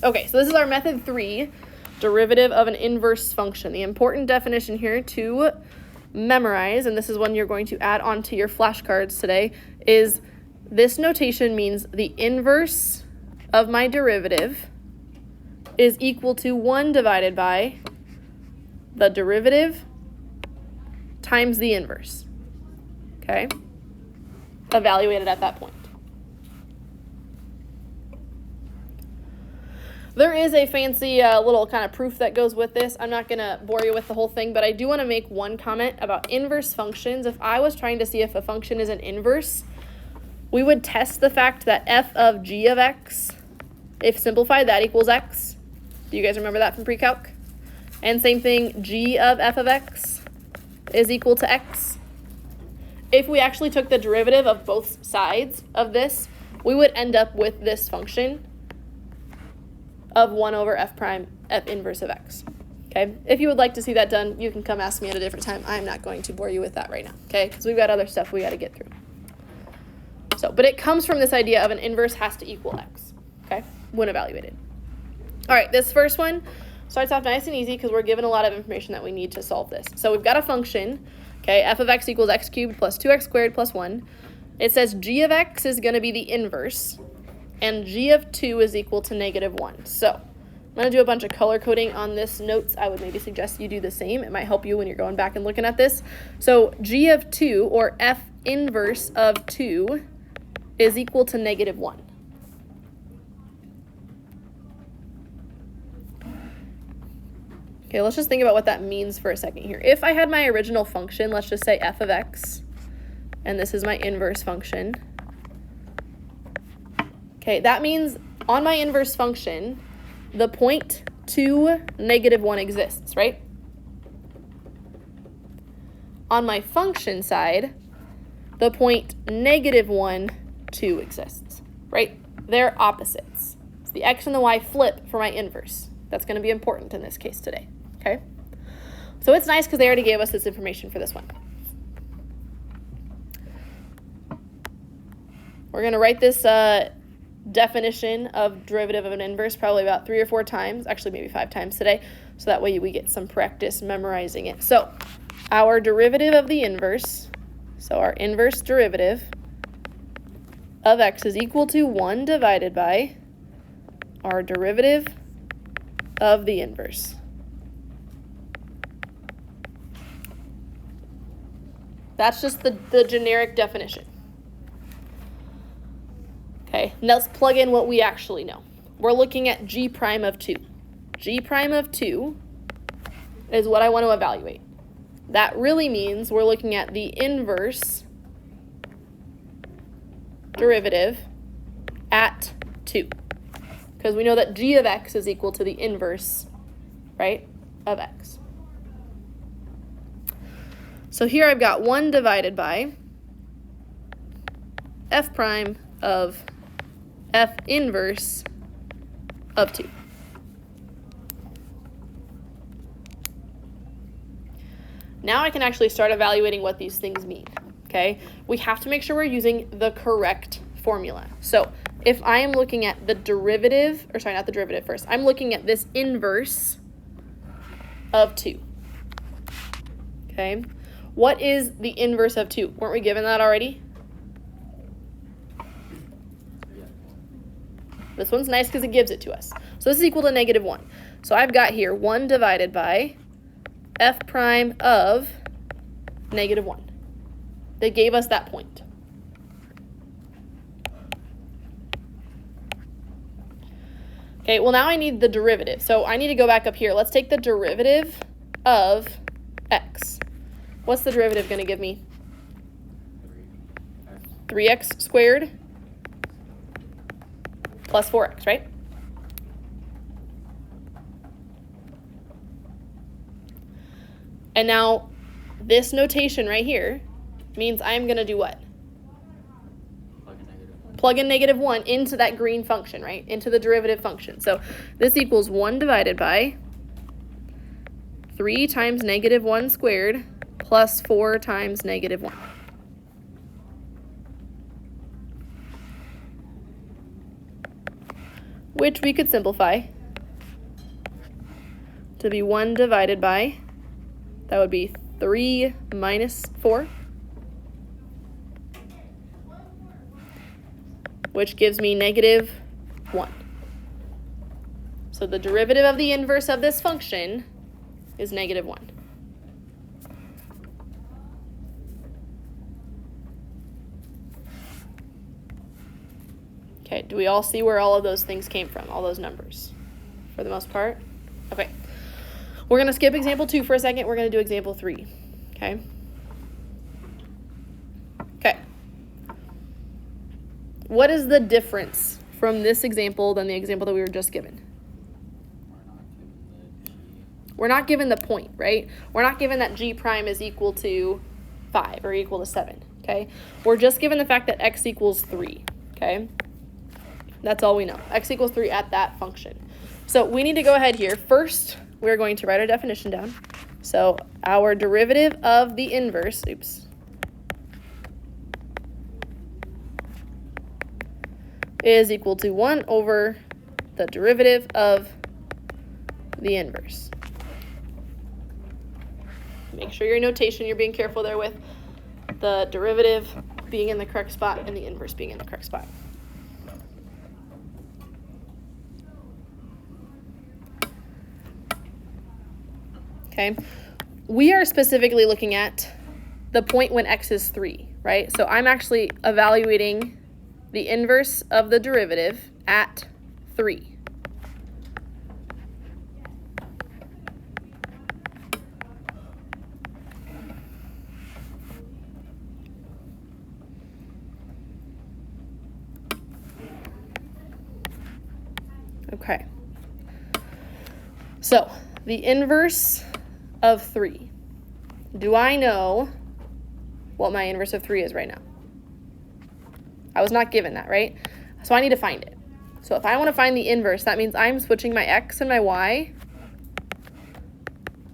Okay, so this is our method 3, derivative of an inverse function. The important definition here to memorize, and this is one you're going to add onto your flashcards today, is this notation means the inverse of my derivative is equal to 1 divided by the derivative times the inverse. Okay? Evaluated at that point. There is a fancy little kind of proof that goes with this. I'm not going to bore you with the whole thing, but I do want to make one comment about inverse functions. If I was trying to see if a function is an inverse, we would test the fact that f of g of x, if simplified, that equals x. Do you guys remember that from pre-calc? And same thing, g of f of x is equal to x. If we actually took the derivative of both sides of this, we would end up with this function of 1 over f prime f inverse of x. Okay, if you would like to see that done, you can come ask me at a different time. I'm not going to bore you with that right now, okay, because we've got other stuff we got to get through. So, but it comes from this idea of an inverse has to equal x, okay, when evaluated. All right, this first one starts off nice and easy because we're given a lot of information that we need to solve this. So we've got a function, okay, f of x equals x cubed plus 2x squared plus 1. It says g of x is going to be the inverse, and g of 2 is equal to negative 1. So I'm going to do a bunch of color coding on this notes. I would maybe suggest you do the same. It might help you when you're going back and looking at this. So g of 2, or f inverse of 2, is equal to negative 1. Okay, let's just think about what that means for a second here. If I had my original function, let's just say f of x, and this is my inverse function. Okay, that means on my inverse function, the point 2, negative 1 exists, right? On my function side, the point negative 1, 2 exists, right? They're opposites. So the x and the y flip for my inverse. That's going to be important in this case today, okay? So it's nice because they already gave us this information for this one. We're going to write this definition of derivative of an inverse probably about 3 or 4 times, actually maybe 5 times today, so that way we get some practice memorizing it. So our derivative of the inverse, so our inverse derivative of x is equal to 1 divided by our derivative of the inverse. That's just the generic definition. Okay, now let's plug in what we actually know. We're looking at g prime of 2. G prime of 2 is what I want to evaluate. That really means we're looking at the inverse derivative at 2. Because we know that g of x is equal to the inverse, right, of x. So here I've got 1 divided by f prime of f inverse of 2. Now I can actually start evaluating what these things mean, okay? We have to make sure we're using the correct formula. So if I am looking at the derivative, or sorry, not the derivative first, I'm looking at this inverse of 2, okay? What is the inverse of 2? Weren't we given that already? This one's nice because it gives it to us. So this is equal to negative 1. So I've got here 1 divided by f prime of negative 1. They gave us that point. Okay, well now I need the derivative. So I need to go back up here. Let's take the derivative of x. What's the derivative going to give me? 3x squared plus 4x, right? And now this notation right here means I'm going to do what? Plug in negative 1 into that green function, right? Into the derivative function. So this equals 1 divided by 3 times negative 1 squared plus 4 times negative 1. which we could simplify to be 1 divided by, that would be 3 minus 4, which gives me negative 1. So the derivative of the inverse of this function is negative 1. Okay, do we all see where all of those things came from, all those numbers, for the most part? Okay, we're going to skip example 2 for a second. We're going to do example 3, okay? Okay. What is the difference from this example than the example that we were just given? We're not given the point, right? We're not given that g prime is equal to 5 or equal to 7, okay? We're just given the fact that x equals 3, okay? That's all we know. X equals 3 at that function. So we need to go ahead here. First, we're going to write our definition down. So our derivative of the inverse, is equal to 1 over the derivative of the inverse. Make sure your notation, you're being careful there with the derivative being in the correct spot and the inverse being in the correct spot. Okay, we are specifically looking at the point when x is 3, right? So I'm actually evaluating the inverse of the derivative at 3. Okay, so the inverse of 3. Do I know what my inverse of 3 is right now? I was not given that, right? So I need to find it. So if I want to find the inverse, that means I'm switching my x and my y.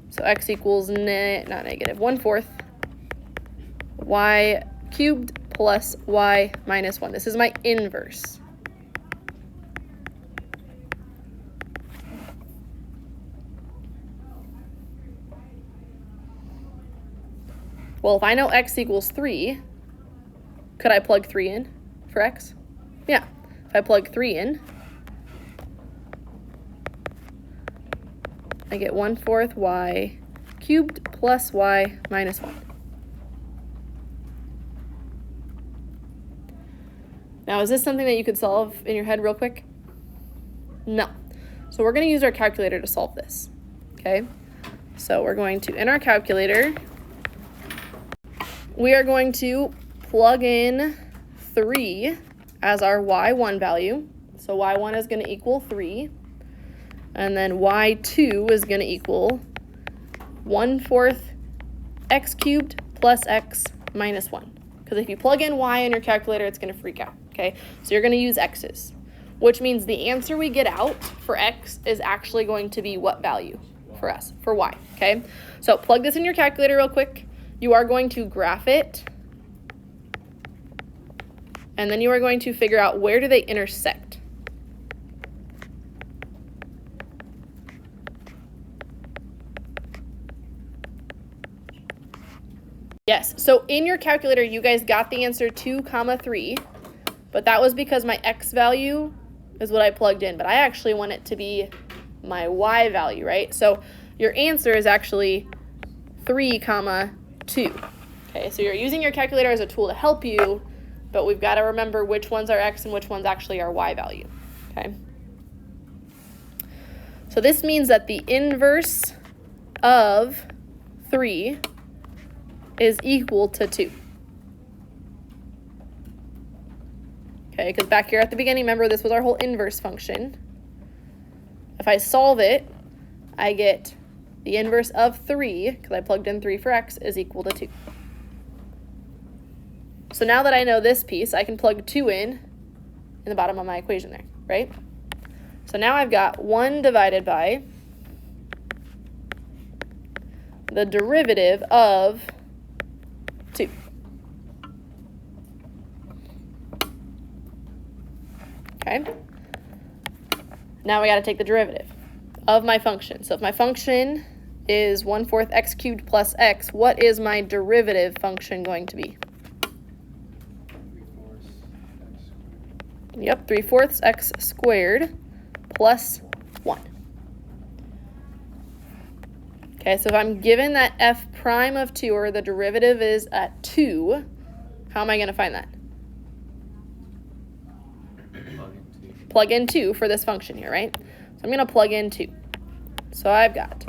So x equals, not negative, 1/4 y cubed plus y minus 1. This is my inverse. Well, if I know x equals 3, could I plug 3 in for x? Yeah. If I plug 3 in, I get 1/4 y cubed plus y minus 1. Now, is this something that you could solve in your head real quick? No. So we're going to use our calculator to solve this, okay? So we're going to, in our calculator, we are going to plug in 3 as our y1 value. So y1 is going to equal 3. And then y2 is going to equal 1/4 x cubed plus x minus 1. Because if you plug in y in your calculator, it's going to freak out, okay? So you're going to use x's, which means the answer we get out for x is actually going to be what value for us, for y, okay? So plug this in your calculator real quick. You are going to graph it, and then you are going to figure out where do they intersect. Yes, so in your calculator, you guys got the answer 2, 3, but that was because my x value is what I plugged in, but I actually want it to be my y value, right? So your answer is actually 3, 2. Okay, so you're using your calculator as a tool to help you, but we've got to remember which one's our x and which one's actually our y value, okay? So this means that the inverse of 3 is equal to 2. Okay, because back here at the beginning, remember this was our whole inverse function. If I solve it, I get the inverse of 3, because I plugged in 3 for x, is equal to 2. So now that I know this piece, I can plug 2 in the bottom of my equation there, right? So now I've got 1 divided by the derivative of 2. Okay. Now I got to take the derivative of my function. So if my function is 1/4 x cubed plus x, what is my derivative function going to be? 3/4 x squared. Yep, 3/4 x squared plus 1. Okay, so if I'm given that f prime of 2, or the derivative is at 2, how am I going to find that? Plug in 2 for this function here, right? So I'm going to plug in 2. So I've got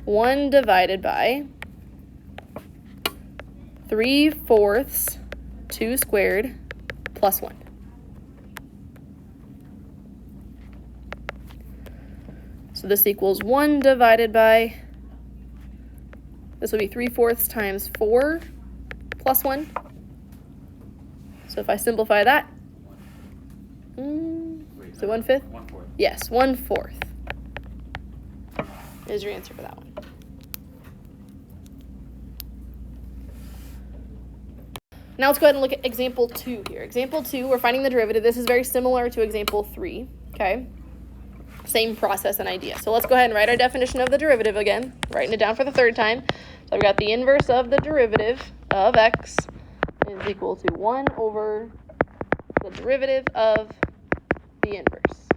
1 divided by 3/4 2 squared plus 1. So this equals 1 divided by, this will be 3/4 times 4 plus 1. So if I simplify that, so 1/5? 1/4. Yes, 1/4 is your answer for that one. Now let's go ahead and look at example 2 here. Example 2, we're finding the derivative. This is very similar to example 3, okay? Same process and idea. So let's go ahead and write our definition of the derivative again, writing it down for the third time. So I've got the inverse of the derivative of x is equal to 1 over the derivative of the inverse.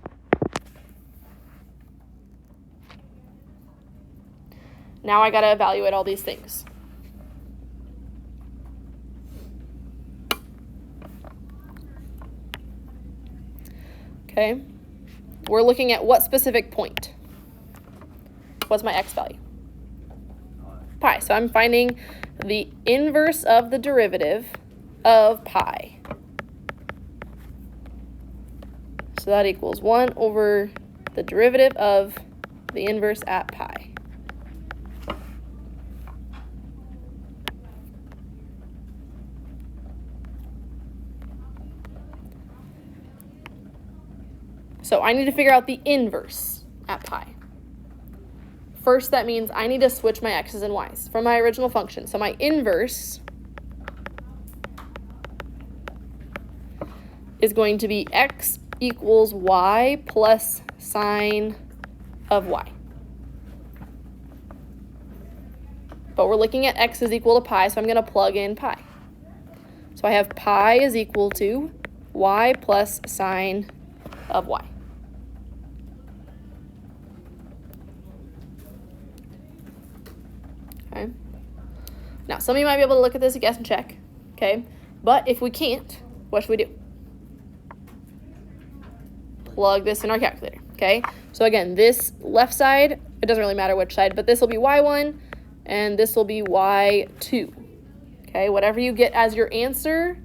Now I got to evaluate all these things. Okay, we're looking at what specific point? What's my x value? Pi. So I'm finding the inverse of the derivative of pi. So that equals 1 over the derivative of the inverse at pi. So I need to figure out the inverse at pi. First, that means I need to switch my x's and y's from my original function. So my inverse is going to be x equals y plus sine of y. But we're looking at x is equal to pi, so I'm going to plug in pi. So I have pi is equal to y plus sine of y. Okay. Now, some of you might be able to look at this and guess and check, okay? But if we can't, what should we do? Plug this in our calculator, okay? So again, this left side, it doesn't really matter which side, but this will be y1 and this will be y2, okay? Whatever you get as your answer,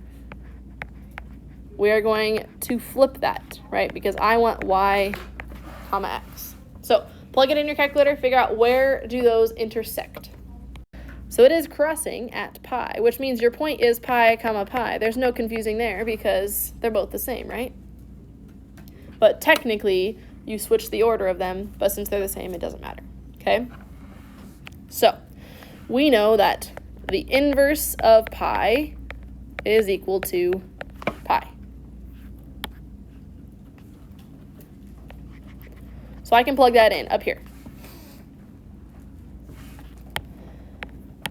we are going to flip that, right? Because I want y comma x. So plug it in your calculator, figure out where do those intersect. So it is crossing at pi, which means your point is pi comma pi. There's no confusing there because they're both the same, right? But technically, you switch the order of them, but since they're the same, it doesn't matter, okay? So we know that the inverse of pi is equal to pi. So I can plug that in up here.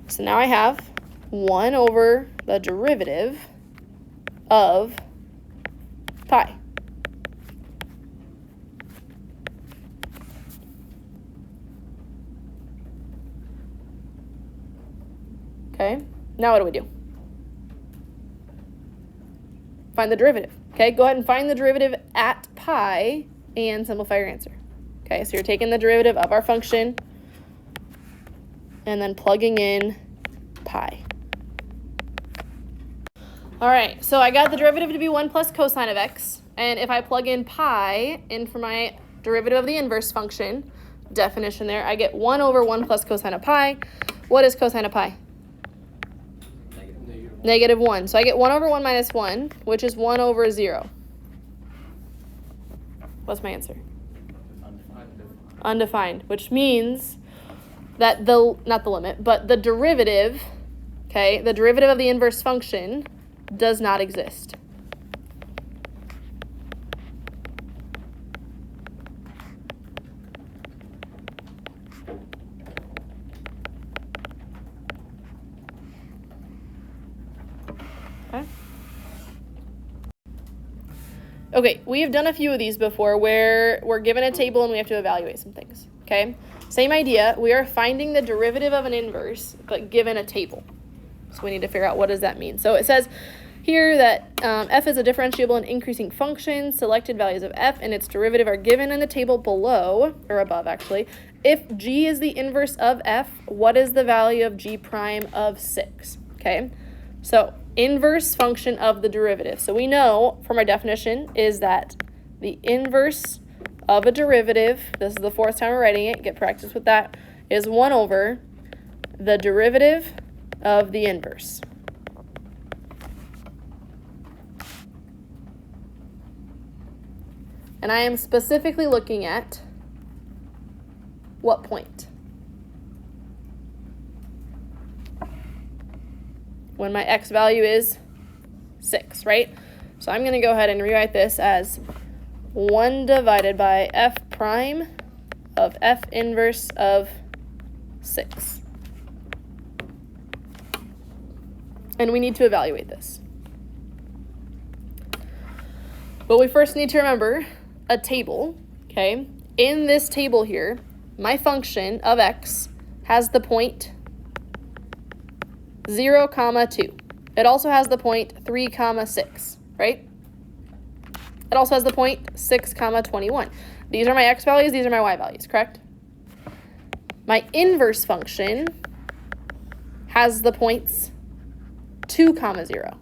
So now I have 1 over the derivative of pi. Okay, now what do we do? Find the derivative. Okay, go ahead and find the derivative at pi and simplify your answer. Okay, so you're taking the derivative of our function and then plugging in pi. All right, so I got the derivative to be 1 plus cosine of x, and if I plug in pi in for my derivative of the inverse function, definition there, I get 1 over 1 plus cosine of pi. What is cosine of pi? Negative 1. So I get 1 over 1 minus 1, which is 1 over 0. What's my answer? Undefined, which means that not the limit, but the derivative, okay, the derivative of the inverse function does not exist. Okay. Okay, we have done a few of these before where we're given a table and we have to evaluate some things, okay? Same idea, we are finding the derivative of an inverse, but given a table. So we need to figure out what does that mean. So it says here that f is a differentiable in increasing function. Selected values of f and its derivative are given in the table below, or above actually. If g is the inverse of f, what is the value of g prime of 6? Okay, so inverse function of the derivative. So we know from our definition is that the inverse of a derivative, this is the fourth time we're writing it, get practice with that, is 1 over the derivative of the inverse. And I am specifically looking at what point? When my x value is 6, right? So I'm going to go ahead and rewrite this as 1 divided by f prime of f inverse of 6. And we need to evaluate this. But we first need to remember a table, okay? In this table here, my function of x has the point 0, 2. It also has the point 3, 6, right? It also has the point 6, 21. These are my x values, these are my y values, correct? My inverse function has the points 2, 0,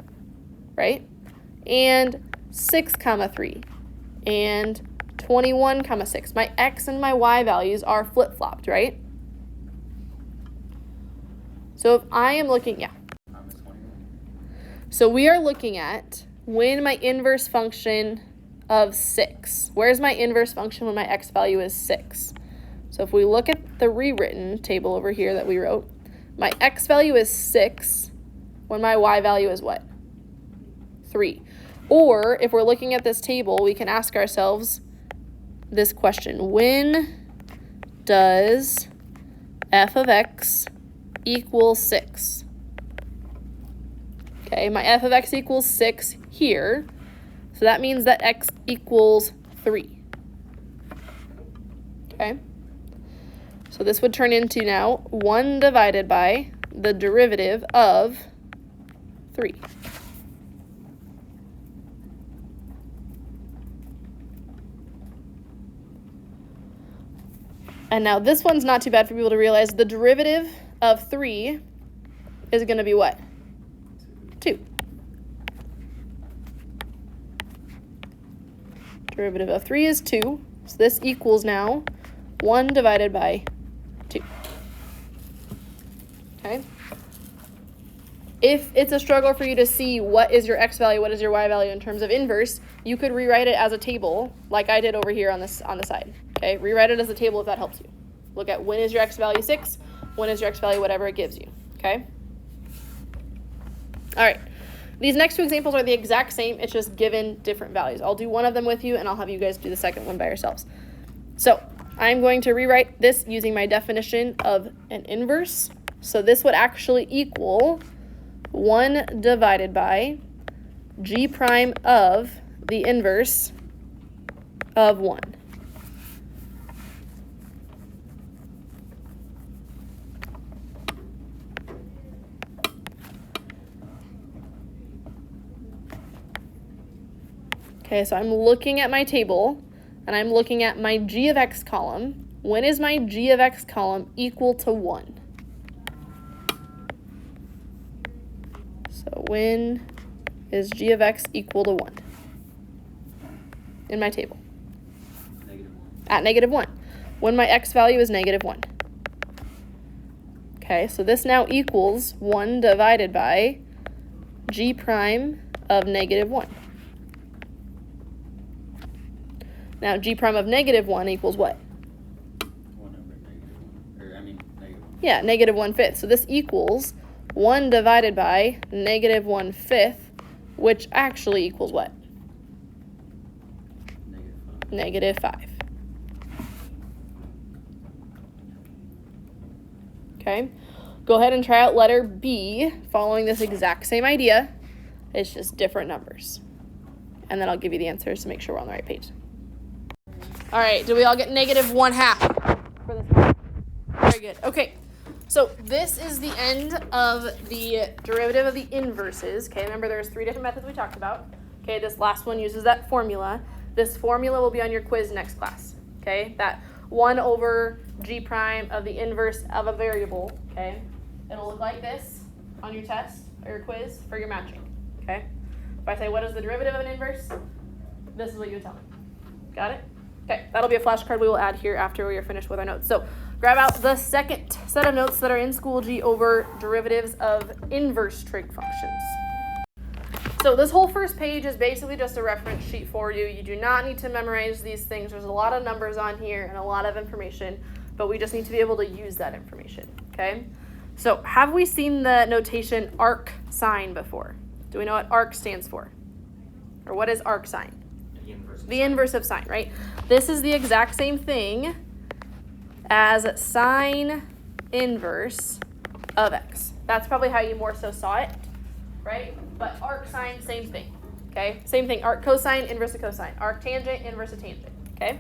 right? And 6, 3, and 21, 6. My x and my y values are flip-flopped, right? So if I am looking, yeah. So we are looking at when my inverse function of 6. Where's my inverse function when my x value is 6? So if we look at the rewritten table over here that we wrote, my x value is 6 when my y value is what? 3. Or if we're looking at this table, we can ask ourselves this question. When does f of x equal 6? Okay, my f of x equals 6 here. So that means that x equals 3. Okay. So this would turn into now 1 divided by the derivative of 3. And now this one's not too bad for people to realize. The derivative of 3 is going to be what? 2. Derivative of 3 is 2. So this equals now 1 divided by 2. Okay? If it's a struggle for you to see what is your x value, what is your y value in terms of inverse, you could rewrite it as a table like I did over here on the side. Okay? Rewrite it as a table if that helps you. Look at when is your x value 6, when is your x value whatever it gives you. Okay? All right. These next two examples are the exact same. It's just given different values. I'll do one of them with you, and I'll have you guys do the second one by yourselves. So I'm going to rewrite this using my definition of an inverse. So this would actually equal 1 divided by g prime of the inverse of 1. Okay, so I'm looking at my table, and I'm looking at my g of x column. When is my g of x column equal to 1? So when is g of x equal to 1 in my table? At -1. When my x value is -1. Okay, so this now equals 1 divided by g prime of -1. Now, g prime of -1 equals what? 1 over -1. Or, I mean, -1. Yeah, -1/5. So this equals 1 divided by -1/5, which actually equals what? -5. -5. okay? Go ahead and try out letter B, following this exact same idea. It's just different numbers. And then I'll give you the answers to make sure we're on the right page. All right, did we all get negative 1/2 for this one? Very good. Okay, so this is the end of the derivative of the inverses. Okay, remember there's 3 different methods we talked about. Okay, this last one uses that formula. This formula will be on your quiz next class. Okay, that 1 over g prime of the inverse of a variable. Okay, it'll look like this on your test or your quiz for your matching. Okay, if I say what is the derivative of an inverse, this is what you would tell me. Got it? Okay, that'll be a flashcard we will add here after we are finished with our notes. So grab out the second set of notes that are in Schoology over derivatives of inverse trig functions. So this whole first page is basically just a reference sheet for you. You do not need to memorize these things. There's a lot of numbers on here and a lot of information, but we just need to be able to use that information, okay? So have we seen the notation arc sine before? Do we know what arc stands for? Or what is arc sine? The inverse of sine, right? This is the exact same thing as sine inverse of x. That's probably how you more so saw it, right? But arc sine, same thing, okay? Same thing, arc cosine, inverse of cosine. Arc tangent, inverse of tangent, okay?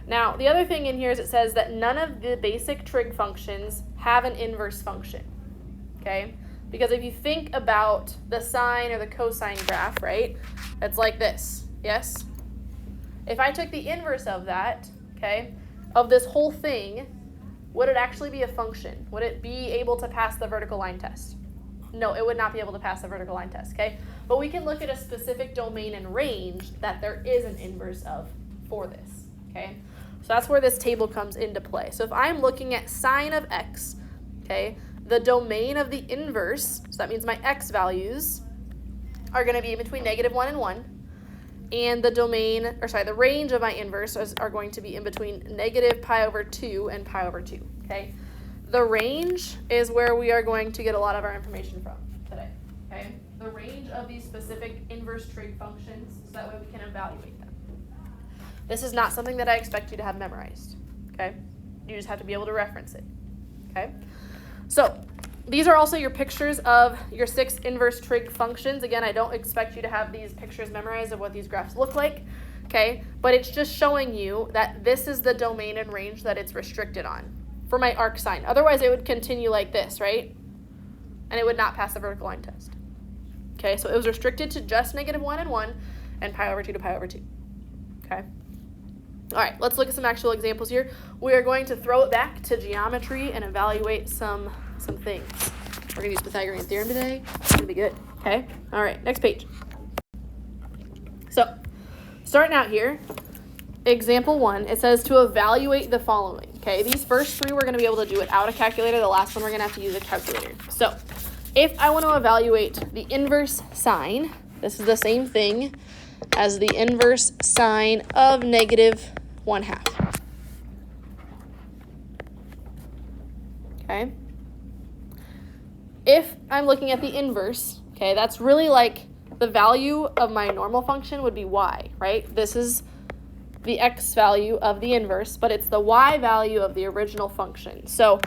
Now, the other thing in here is it says that none of the basic trig functions have an inverse function, okay? Because if you think about the sine or the cosine graph, right, it's like this, yes? If I took the inverse of that, okay, of this whole thing, would it actually be a function? Would it be able to pass the vertical line test? No, it would not be able to pass the vertical line test, okay? But we can look at a specific domain and range that there is an inverse of for this, okay? So that's where this table comes into play. So if I'm looking at sine of x, okay, the domain of the inverse, so that means my x values, are going to be between -1 and 1. And the domain, or sorry, the range of my inverse are going to be in between -pi/2 and pi/2, okay? The range is where we are going to get a lot of our information from today, okay? The range of these specific inverse trig functions, so that way we can evaluate them. This is not something that I expect you to have memorized, okay? You just have to be able to reference it, okay? So these are also your pictures of your 6 inverse trig functions. Again, I don't expect you to have these pictures memorized of what these graphs look like, okay? But it's just showing you that this is the domain and range that it's restricted on for my arc sine. Otherwise, it would continue like this, right? And it would not pass the vertical line test. Okay, so it was restricted to just -1 and 1 and pi/2 to pi/2, okay? All right, let's look at some actual examples here. We are going to throw it back to geometry and evaluate some things. We're going to use Pythagorean theorem today. It's going to be good, okay? All right, next page. So, starting out here, example 1, it says to evaluate the following, okay? These first 3 we're going to be able to do without a calculator. The last one we're going to have to use a calculator. So, if I want to evaluate the inverse sine, this is the same thing as the inverse sine of -1/2. Okay? If I'm looking at the inverse, okay, that's really like the value of my normal function would be y, right? This is the x value of the inverse, but it's the y value of the original function. So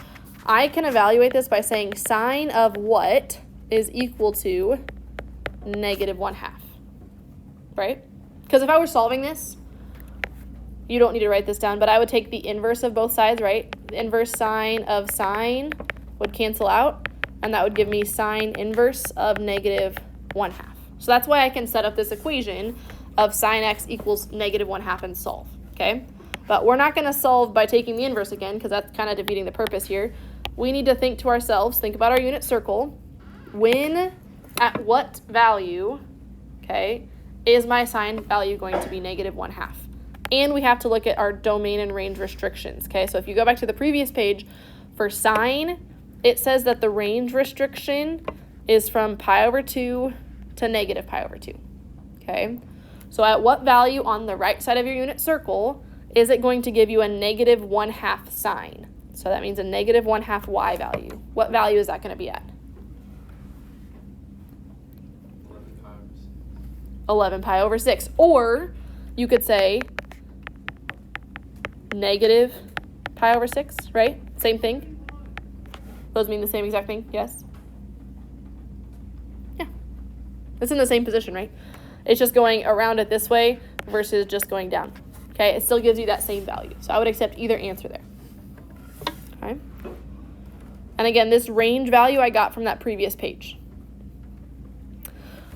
I can evaluate this by saying sine of what is equal to -1/2, right? Because if I were solving this, you don't need to write this down, but I would take the inverse of both sides, right? The inverse sine of sine would cancel out, and that would give me sine inverse of -1/2. So that's why I can set up this equation of sine x equals -1/2 and solve, okay? But we're not going to solve by taking the inverse again, because that's kind of defeating the purpose here. We need to think to ourselves, think about our unit circle. At what value, okay, is my sine value going to be -1/2? And we have to look at our domain and range restrictions, okay? So if you go back to the previous page, for sine, it says that the range restriction is from pi/2 to -pi/2, okay? So at what value on the right side of your unit circle is it going to give you a -1/2 sine? So that means a -1/2 y value. What value is that going to be at? 11 pi over 6. Or you could say -pi/6, right? Same thing. Those mean the same exact thing, yes? Yeah. It's in the same position, right? It's just going around it this way versus just going down. Okay, it still gives you that same value. So I would accept either answer there. Okay. And again, this range value I got from that previous page.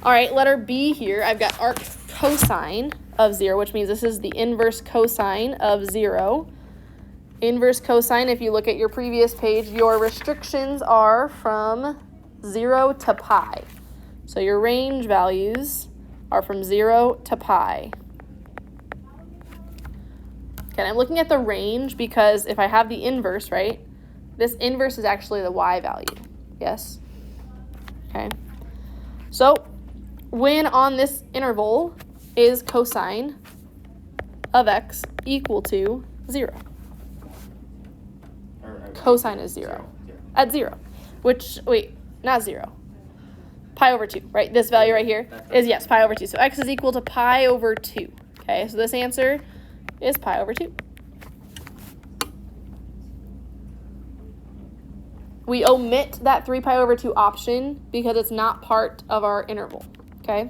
All right, letter B here, I've got arc cosine of 0, which means this is the inverse cosine of 0. Inverse cosine, if you look at your previous page, your restrictions are from 0 to pi. So your range values are from 0 to pi. Okay, I'm looking at the range because if I have the inverse, right, this inverse is actually the y value. Yes? Okay. So when on this interval is cosine of x equal to 0? Cosine is 0. At 0. Which, wait, not 0. Pi over 2, right? This value right here is, yes, pi over 2. So x is equal to pi over 2. Okay, so this answer is pi over 2. We omit that 3 pi over 2 option because it's not part of our interval. Okay?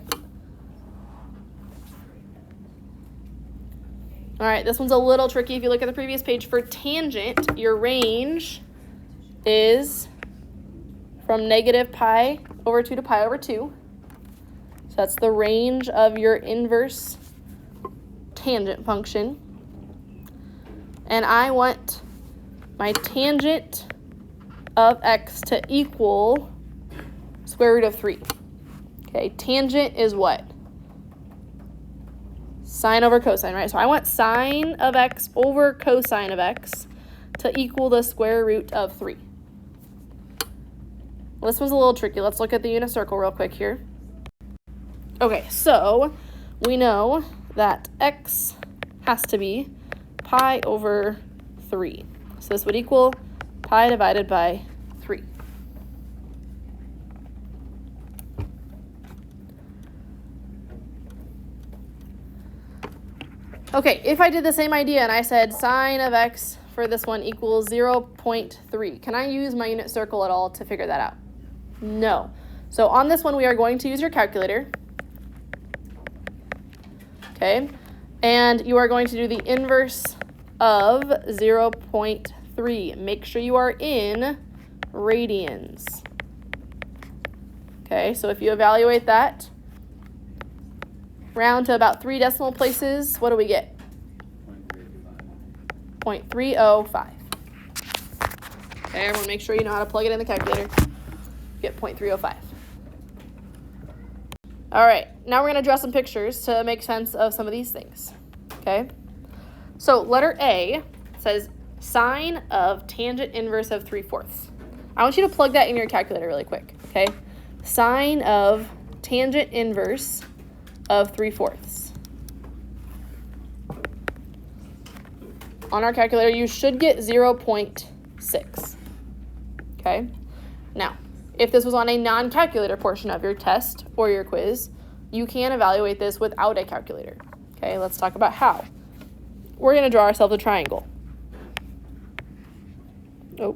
All right, this one's a little tricky. If you look at the previous page, for tangent, your range is from negative pi over 2 to pi over 2. So that's the range of your inverse tangent function. And I want my tangent of x to equal square root of 3. Okay, tangent is what? Sine over cosine, right? So I want sine of x over cosine of x to equal the square root of 3. Well, this one's a little tricky. Let's look at the unit circle real quick here. Okay, so we know that x has to be pi over 3. So this would equal pi divided by 3. Okay, if I did the same idea and I said sine of x for this one equals 0.3, can I use my unit circle at all to figure that out? No. So on this one, we are going to use your calculator. Okay, and you are going to do the inverse of 0.3. Make sure you are in radians. Okay, so if you evaluate that, round to about 3 decimal places, what do we get? 0.305. Okay, everyone make sure you know how to plug it in the calculator. Get 0.305. All right, now we're going to draw some pictures to make sense of some of these things. Okay, so letter A says sine of tangent inverse of 3/4. I want you to plug that in your calculator really quick. Okay, sine of tangent inverse of 3/4. On our calculator, you should get 0.6. Okay, now if this was on a non-calculator portion of your test or your quiz, you can evaluate this without a calculator. Okay, let's talk about how. We're going to draw ourselves a triangle. Oh.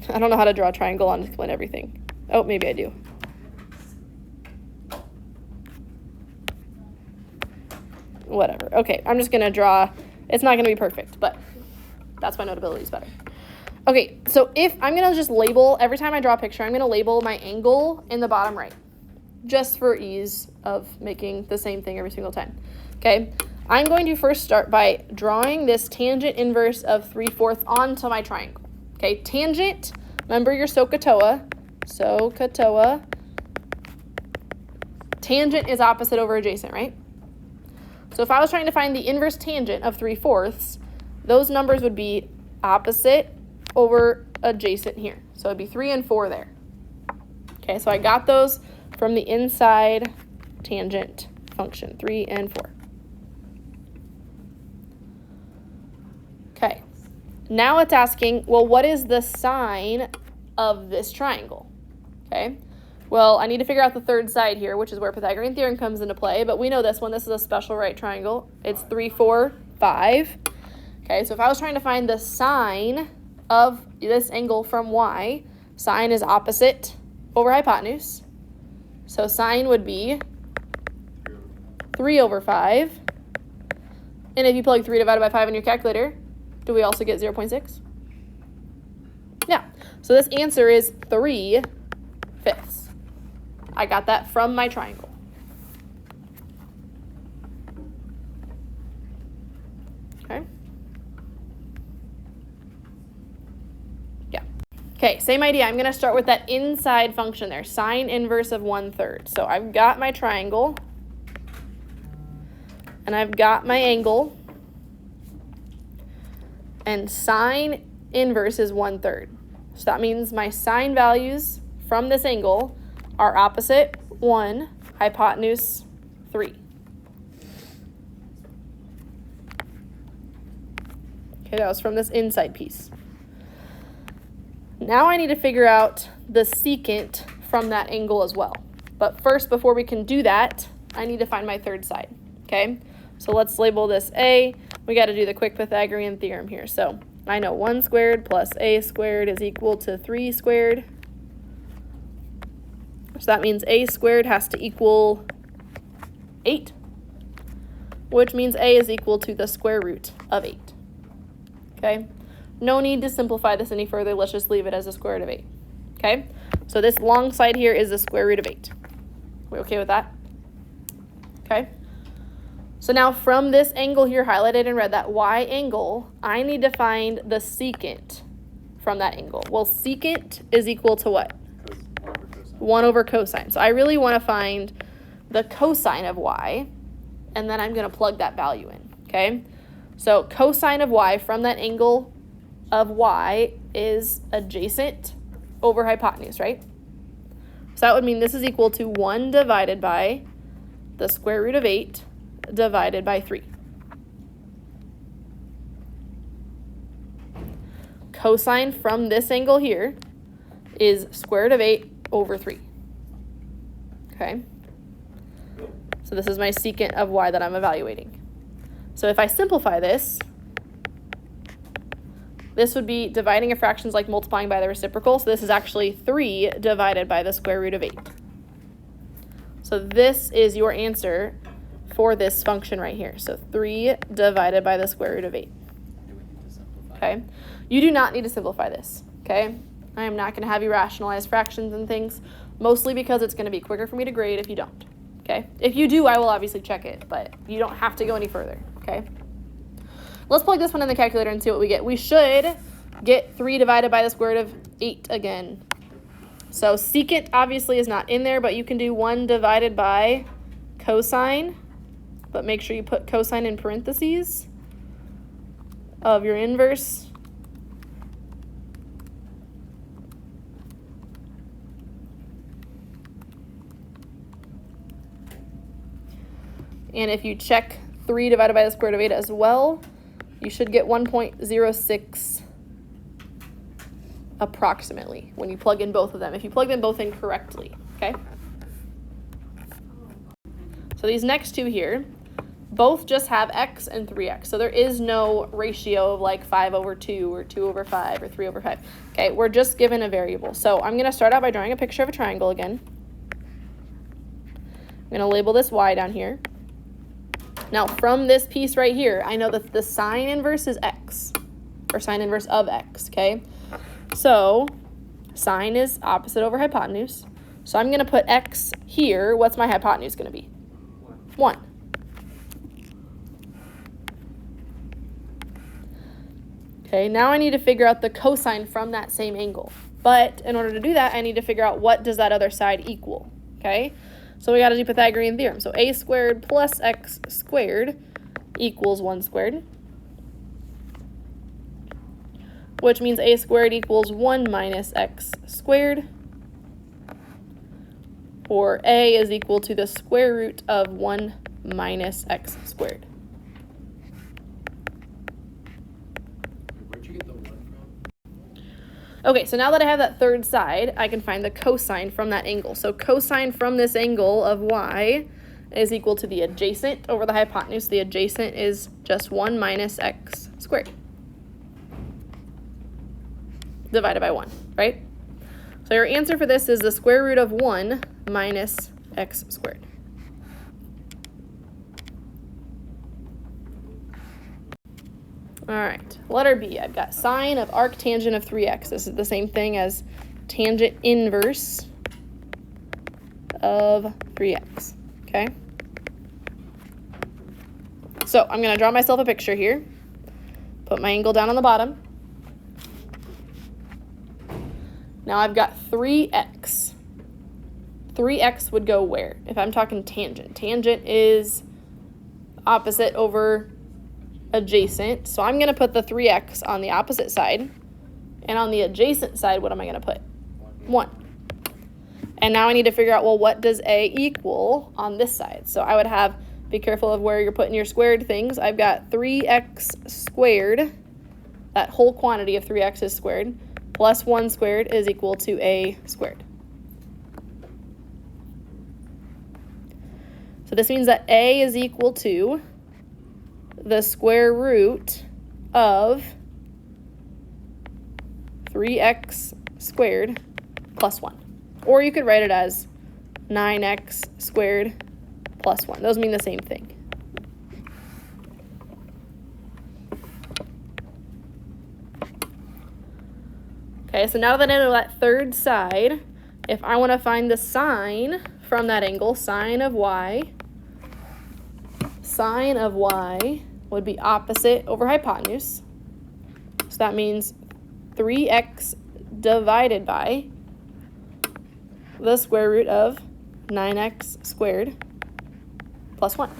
I don't know how to draw a triangle on Explain Everything. Oh, maybe I do. Whatever. Okay, I'm just going to draw. It's not going to be perfect, but that's why Notability is better. Okay, so if I'm going to just label, every time I draw a picture, I'm going to label my angle in the bottom right, just for ease of making the same thing every single time. Okay, I'm going to first start by drawing this tangent inverse of 3/4 onto my triangle. Okay, tangent, remember your SOHCAHTOA. SOHCAHTOA. Tangent is opposite over adjacent, right? So if I was trying to find the inverse tangent of 3/4, those numbers would be opposite over adjacent here. So it'd be 3 and 4 there. Okay, so I got those from the inside tangent function, 3 and 4. Okay, now it's asking, well, what is the sine of this triangle? Okay, well, I need to figure out the third side here, which is where Pythagorean theorem comes into play, but we know this one. This is a special right triangle. It's 3, 4, 5. Okay, so if I was trying to find the sine of this angle from y, sine is opposite over hypotenuse. So sine would be 3 over 5. And if you plug 3 divided by 5 in your calculator, do we also get 0.6? Yeah. So this answer is 3/5. I got that from my triangle. Okay. Yeah. Okay, same idea. I'm going to start with that inside function there, sine inverse of 1/3. So I've got my triangle, and I've got my angle, and sine inverse is 1/3. So that means my sine values from this angle are opposite 1, hypotenuse 3. Okay, that was from this inside piece. Now I need to figure out the secant from that angle as well. But first, before we can do that, I need to find my third side, okay? So let's label this A. We got to do the quick Pythagorean theorem here. So I know 1 squared plus A squared is equal to 3 squared. So that means A squared has to equal 8, which means A is equal to the square root of 8. Okay? No need to simplify this any further. Let's just leave it as the square root of 8. Okay? So this long side here is the square root of 8. We okay with that? Okay? So now from this angle here highlighted in red, that y angle, I need to find the secant from that angle. Well, secant is equal to what? 1 over cosine. So I really want to find the cosine of y, and then I'm going to plug that value in, okay? So cosine of y from that angle of y is adjacent over hypotenuse, right? So that would mean this is equal to 1 divided by the square root of 8 divided by 3. Cosine from this angle here is square root of 8 over 3. Okay? So this is my secant of y that I'm evaluating. So if I simplify this, this would be dividing a fraction is like multiplying by the reciprocal. So this is actually 3 divided by the square root of 8. So this is your answer for this function right here. So 3 divided by the square root of 8. Okay? You do not need to simplify this. Okay? I am not going to have you rationalize fractions and things, mostly because it's going to be quicker for me to grade if you don't. Okay? If you do, I will obviously check it, but you don't have to go any further. Okay? Let's plug this one in the calculator and see what we get. We should get 3 divided by the square root of 8 again. So secant obviously is not in there, but you can do 1 divided by cosine, but make sure you put cosine in parentheses of your inverse. And if you check 3 divided by the square root of 8 as well, you should get 1.06 approximately when you plug in both of them, if you plug them both in correctly, okay? So these next two here, both just have x and 3x. So there is no ratio of like 5 over 2 or 2 over 5 or 3 over 5. Okay, we're just given a variable. So I'm going to start out by drawing a picture of a triangle again. I'm going to label this y down here. Now from this piece right here, I know that the sine inverse is x, or sine inverse of x, okay? So sine is opposite over hypotenuse. So I'm going to put x here. What's my hypotenuse going to be? 1. Okay, now I need to figure out the cosine from that same angle. But in order to do that, I need to figure out what does that other side equal, okay? So we got to do Pythagorean theorem. So a squared plus x squared equals 1 squared, which means a squared equals 1 minus x squared, or a is equal to the square root of 1 minus x squared. Where'd you get the 1 from? Okay, so now that I have that third side, I can find the cosine from that angle. So cosine from this angle of y is equal to the adjacent over the hypotenuse. The adjacent is just 1 minus x squared. divided by 1, right? So your answer for this is the square root of 1 minus x squared. All right, letter B, I've got sine of arctangent of 3x. This is the same thing as tangent inverse of 3x, okay? So I'm going to draw myself a picture here. Put my angle down on the bottom. Now I've got 3x. 3x would go where? If I'm talking tangent. Tangent is opposite over adjacent. So I'm going to put the 3x on the opposite side. And on the adjacent side, what am I going to put? 1. And now I need to figure out, well, what does a equal on this side? So I would have, be careful of where you're putting your squared things. I've got 3x squared. That whole quantity of 3x is squared. Plus 1 squared is equal to a squared. So this means that a is equal to the square root of 3x squared plus 1. Or you could write it as 9x squared plus 1. Those mean the same thing. Okay, so now that I know that third side, if I want to find the sine from that angle, sine of y would be opposite over hypotenuse. So that means 3x divided by the square root of 9x squared plus 1.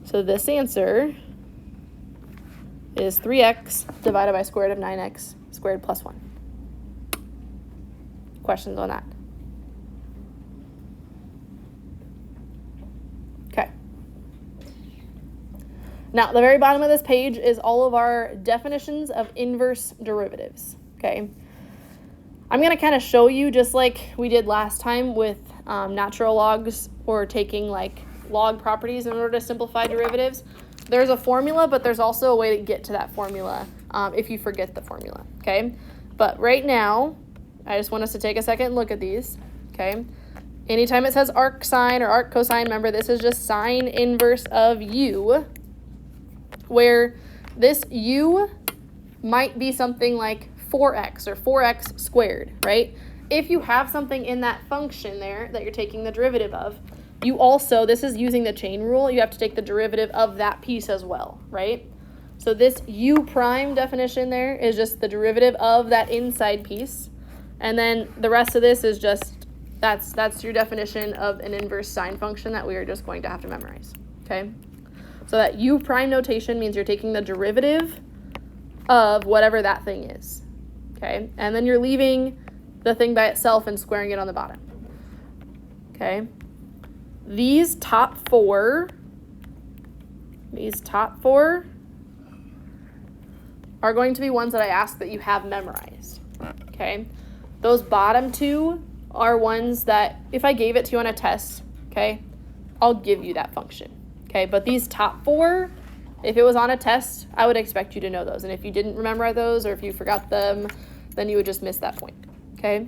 So this answer is 3x divided by square root of 9x squared plus 1. Questions on that? Okay. Now, the very bottom of this page is all of our definitions of inverse derivatives, okay? I'm going to kind of show you, just like we did last time with natural logs or taking like log properties in order to simplify derivatives. There's a formula, but there's also a way to get to that formula if you forget the formula, okay? But right now, I just want us to take a second and look at these, okay? Anytime it says arc sine or arc cosine, remember this is just sine inverse of u, where this u might be something like 4x or 4x squared, right? If you have something in that function there that you're taking the derivative of, you also, this is using the chain rule, you have to take the derivative of that piece as well, right? So this u prime definition there is just the derivative of that inside piece. And then the rest of this is just, that's your definition of an inverse sine function that we are just going to have to memorize, okay? So that u prime notation means you're taking the derivative of whatever that thing is, okay? And then you're leaving the thing by itself and squaring it on the bottom, okay? These top four are going to be ones that I ask that you have memorized, okay? Those bottom two are ones that if I gave it to you on a test, okay, I'll give you that function, okay? But these top four, if it was on a test, I would expect you to know those. And if you didn't remember those or if you forgot them, then you would just miss that point, okay?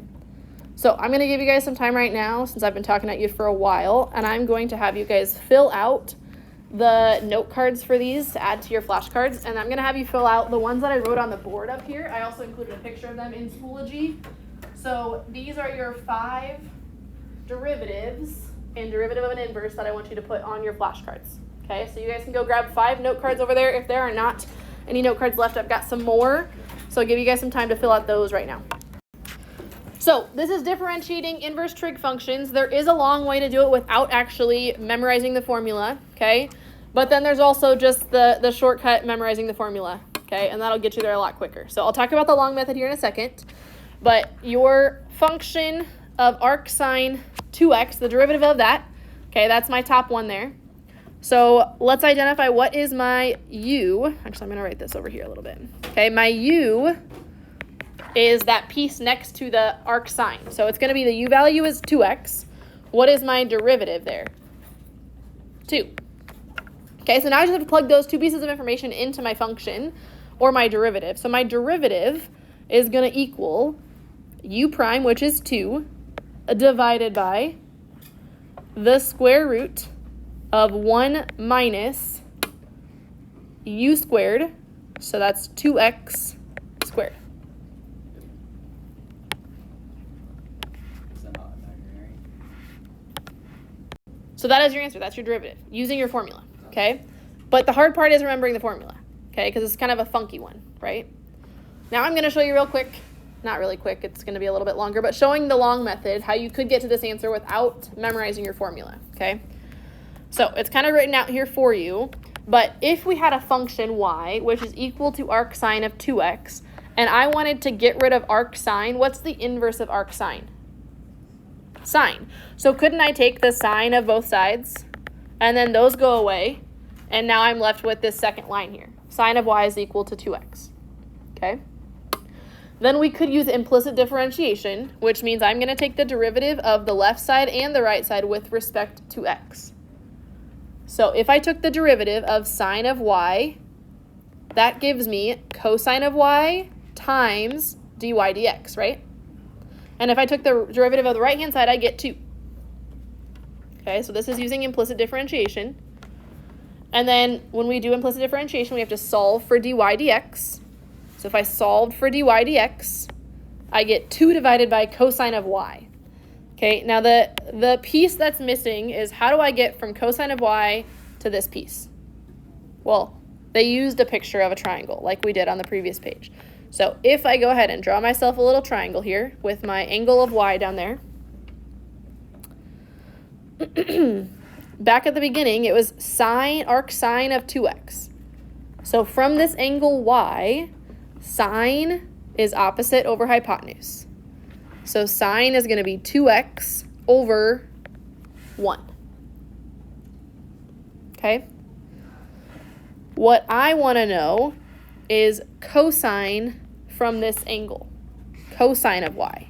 So I'm going to give you guys some time right now since I've been talking at you for a while, and I'm going to have you guys fill out the note cards for these to add to your flashcards, and I'm going to have you fill out the ones that I wrote on the board up here. I also included a picture of them in Schoology. So these are your 5 derivatives and derivative of an inverse that I want you to put on your flashcards. Okay, so you guys can go grab 5 note cards over there. If there are not any note cards left, I've got some more. So I'll give you guys some time to fill out those right now. So this is differentiating inverse trig functions. There is a long way to do it without actually memorizing the formula, okay? But then there's also just the shortcut memorizing the formula, okay? And that'll get you there a lot quicker. So I'll talk about the long method here in a second. But your function of arc sine 2x, the derivative of that, okay, that's my top one there. So let's identify what is my u. Actually, I'm going to write this over here a little bit. Okay, my u is that piece next to the arc sine. So it's going to be the u value is 2x. What is my derivative there? 2. Okay, so now I just have to plug those two pieces of information into my function or my derivative. So my derivative is going to equal u prime, which is 2, divided by the square root of 1 minus u squared, so that's 2x squared. Is that not imaginary? So that is your answer. That's your derivative, using your formula, okay? But the hard part is remembering the formula, okay? Because it's kind of a funky one, right? Now I'm going to show you real quick, not really quick, it's going to be a little bit longer, but showing the long method, how you could get to this answer without memorizing your formula, okay? So it's kind of written out here for you, but if we had a function y, which is equal to arc sine of 2x, and I wanted to get rid of arc sine, what's the inverse of arc sine? Sine. So couldn't I take the sine of both sides, and then those go away, and now I'm left with this second line here. Sine of y is equal to 2x, okay? Then we could use implicit differentiation, which means I'm going to take the derivative of the left side and the right side with respect to x. So if I took the derivative of sine of y, that gives me cosine of y times dy dx, right? And if I took the derivative of the right-hand side, I get 2. Okay, so this is using implicit differentiation. And then when we do implicit differentiation, we have to solve for dy dx. So if I solved for dy dx, I get 2 divided by cosine of y. Okay, now the piece that's missing is how do I get from cosine of y to this piece? Well, they used a picture of a triangle like we did on the previous page. So if I go ahead and draw myself a little triangle here with my angle of y down there, back at the beginning it was arc sine of 2x. So from this angle y, sine is opposite over hypotenuse. So sine is going to be 2x over 1. Okay? What I want to know is cosine from this angle. Cosine of y.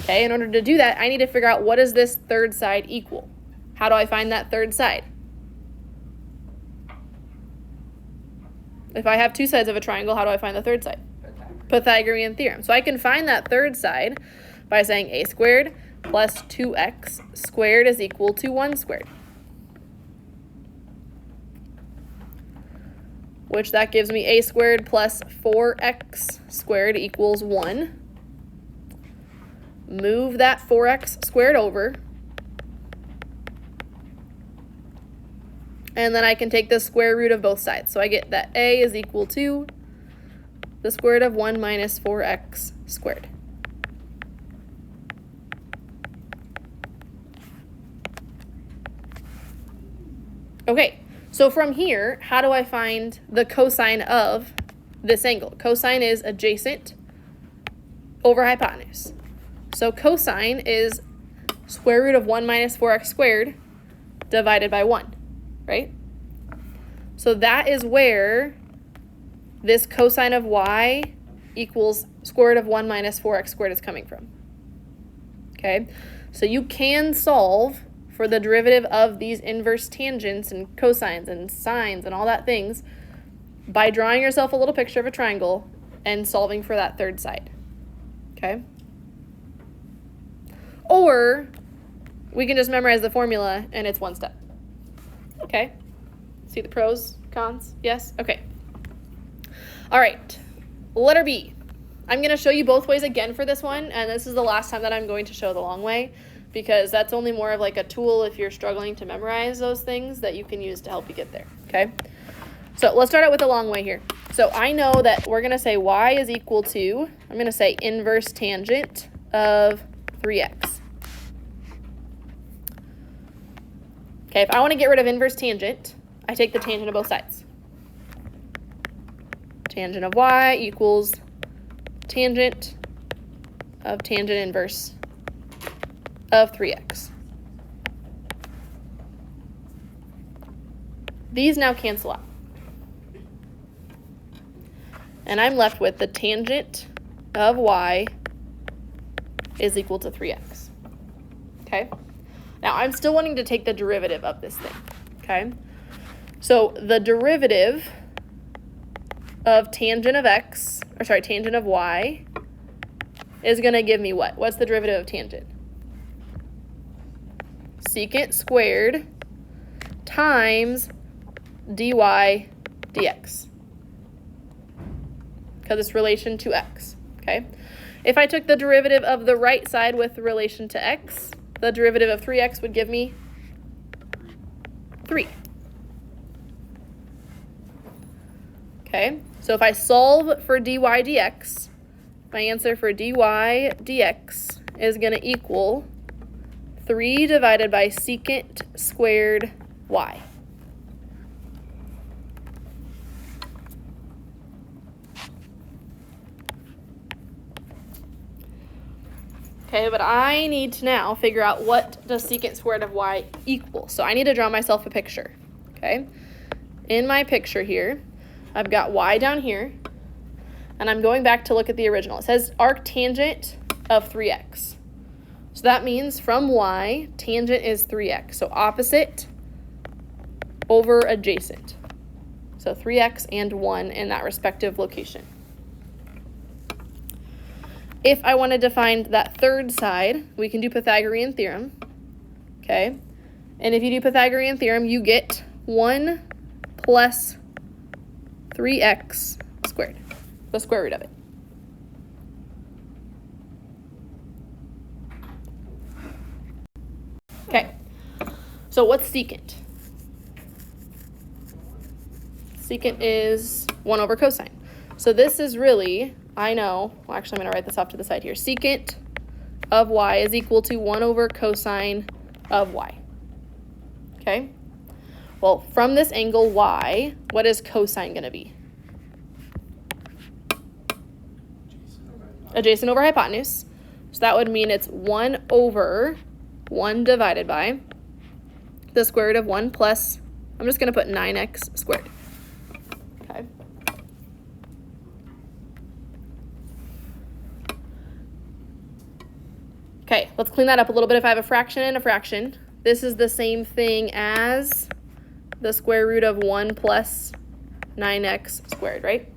Okay, in order to do that, I need to figure out what does this third side equal. How do I find that third side? If I have two sides of a triangle, how do I find the third side? Pythagorean theorem. So I can find that third side by saying a squared plus 2x squared is equal to 1 squared. Which that gives me a squared plus 4x squared equals 1. Move that 4x squared over. And then I can take the square root of both sides. So I get that a is equal to the square root of 1 minus 4x squared. Okay, so from here, how do I find the cosine of this angle? Cosine is adjacent over hypotenuse. So cosine is square root of 1 minus 4x squared divided by 1, right? So that is where this cosine of y equals square root of 1 minus 4x squared is coming from. Okay, so you can solve for the derivative of these inverse tangents and cosines and sines and all that things by drawing yourself a little picture of a triangle and solving for that third side. Okay? Or we can just memorize the formula and it's one step. Okay? See the pros, cons? Yes? Okay. All right. Letter B. I'm going to show you both ways again for this one, and this is the last time that I'm going to show the long way, because that's only more of like a tool if you're struggling to memorize those things that you can use to help you get there, okay? So let's start out with the long way here. So I know that we're going to say y is equal to, I'm going to say inverse tangent of 3x. Okay, if I want to get rid of inverse tangent, I take the tangent of both sides. Tangent of y equals tangent of tangent inverse of 3x. These now cancel out. And I'm left with the tangent of y is equal to 3x. Okay? Now, I'm still wanting to take the derivative of this thing. Okay? So the derivative of tangent of x, or sorry, tangent of y is going to give me what? What's the derivative of tangent? Secant squared times dy dx. Because it's relation to x, okay? If I took the derivative of the right side with relation to x, the derivative of 3x would give me 3. Okay, so if I solve for dy dx, my answer for dy dx is going to equal 3 divided by secant squared y. Okay, but I need to now figure out what does secant squared of y equal. So I need to draw myself a picture, okay? In my picture here, I've got y down here, and I'm going back to look at the original. It says arctangent of 3x. So that means from y, tangent is 3x. So opposite over adjacent. So 3x and 1 in that respective location. If I wanted to find that third side, we can do Pythagorean theorem, okay? And if you do Pythagorean theorem, you get 1 plus 3x squared, the square root of it. Okay, so what's secant? Secant is 1 over cosine. So this is really, I know, well actually I'm going to write this off to the side here. Secant of y is equal to 1 over cosine of y. Okay? Well, from this angle y, what is cosine going to be? Adjacent over hypotenuse. So that would mean it's 1 over 1 divided by the square root of 1 plus, I'm just going to put 9x squared. Okay. Okay, let's clean that up a little bit. If I have a fraction and a fraction, this is the same thing as the square root of 1 plus 9x squared, right?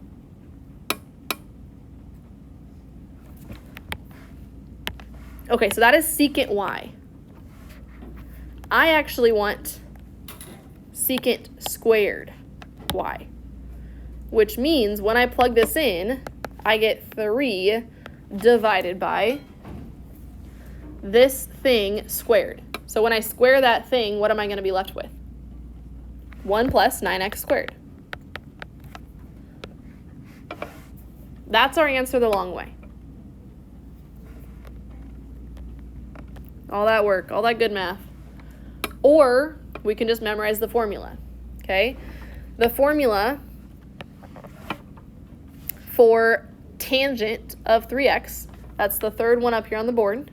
Okay, so that is secant y. I actually want secant squared y, which means when I plug this in, I get 3 divided by this thing squared. So when I square that thing, what am I going to be left with? 1 plus 9x squared. That's our answer the long way. All that work, all that good math. Or we can just memorize the formula, okay? The formula for tangent of 3x, that's the third one up here on the board,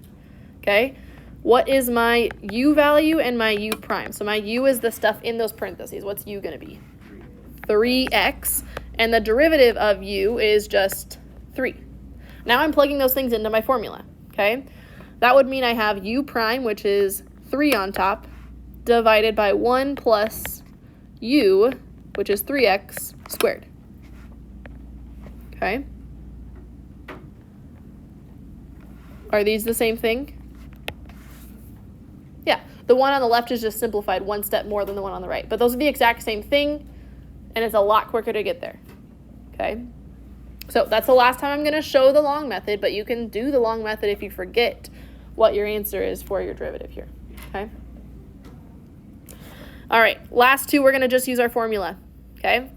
okay? What is my u value and my u prime? So my u is the stuff in those parentheses. What's u going to be? 3x. And the derivative of u is just 3. Now I'm plugging those things into my formula, okay? That would mean I have u prime, which is 3 on top, divided by 1 plus u, which is 3x squared. Okay? Are these the same thing? Yeah, the one on the left is just simplified one step more than the one on the right. But those are the exact same thing, and it's a lot quicker to get there. Okay? So that's the last time I'm going to show the long method, but you can do the long method if you forget what your answer is for your derivative here. Okay? All right, last two, we're going to just use our formula. Okay?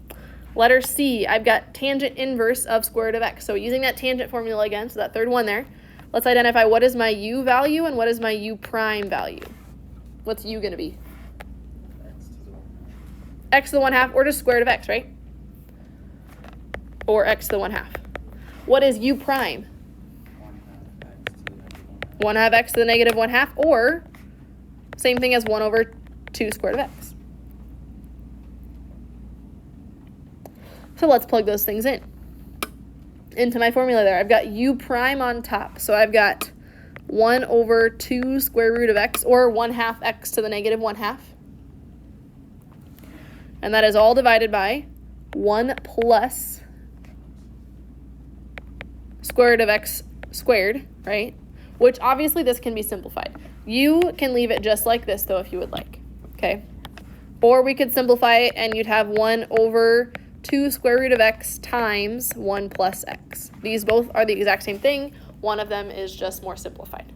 Letter C, I've got tangent inverse of square root of x. So using that tangent formula again, so that third one there, let's identify what is my u value and what is my u prime value. What's u going to be? X to the 1/2, or just square root of x, right? Or x to the 1/2. What is u prime? 1/2 x to the negative 1/2, or same thing as 1 over 2 square root of x. So let's plug those things in. Into my formula there, I've got u prime on top. So I've got 1 over 2 square root of x, or 1/2 x to the negative 1/2. And that is all divided by 1 plus square root of x squared, right? Which obviously this can be simplified. You can leave it just like this though if you would like, okay? Or we could simplify it and you'd have 1 over 2 square root of x times 1 plus x. These both are the exact same thing. One of them is just more simplified,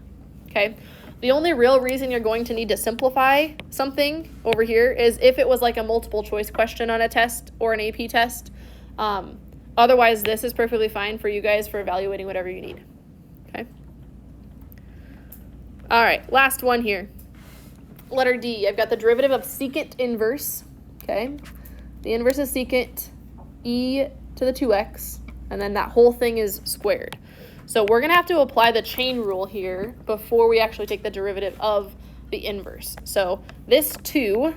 okay? The only real reason you're going to need to simplify something over here is if it was like a multiple choice question on a test or an AP test. Otherwise, this is perfectly fine for you guys for evaluating whatever you need, okay? All right, last one here. Letter D, I've got the derivative of secant inverse, okay? The inverse is secant e to the 2x, and then that whole thing is squared. So we're going to have to apply the chain rule here before we actually take the derivative of the inverse. So this 2,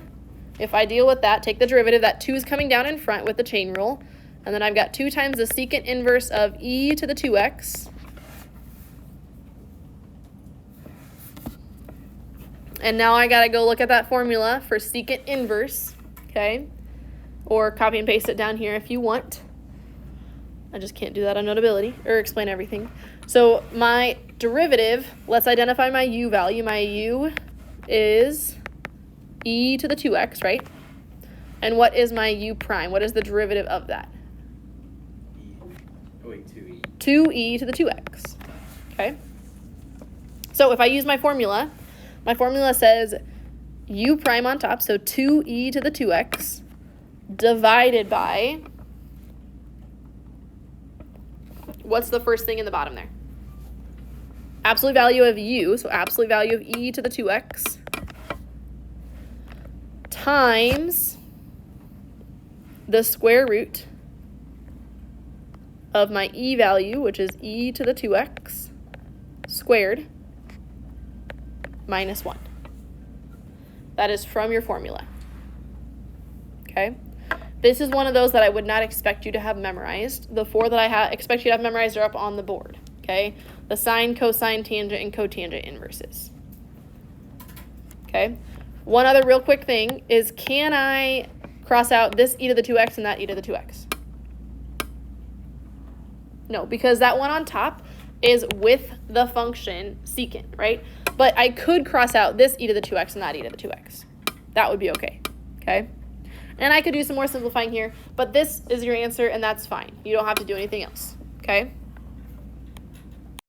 if I deal with that, take the derivative, that 2 is coming down in front with the chain rule, and then I've got 2 times the secant inverse of e to the 2x. And now I got to go look at that formula for secant inverse, okay? Or copy and paste it down here if you want. I just can't do that on Notability or explain everything. So my derivative, let's identify my u value. My u is e to the 2x, right? And what is my u prime? What is the derivative of that? 2e. 2e to the 2x, okay? So if I use my formula says u prime on top, so 2e to the 2x divided by, what's the first thing in the bottom there? Absolute value of u, so absolute value of e to the 2x times the square root of my e value, which is e to the 2x squared minus 1. That is from your formula. Okay? This is one of those that I would not expect you to have memorized. The 4 that I expect you to have memorized are up on the board. Okay? The sine, cosine, tangent, and cotangent inverses. Okay? One other real quick thing is, can I cross out this e to the 2x and that e to the 2x? No, because that one on top is with the function secant, right? But I could cross out this e to the 2x and that e to the 2x. That would be okay, okay? And I could do some more simplifying here, but this is your answer, and that's fine. You don't have to do anything else, okay?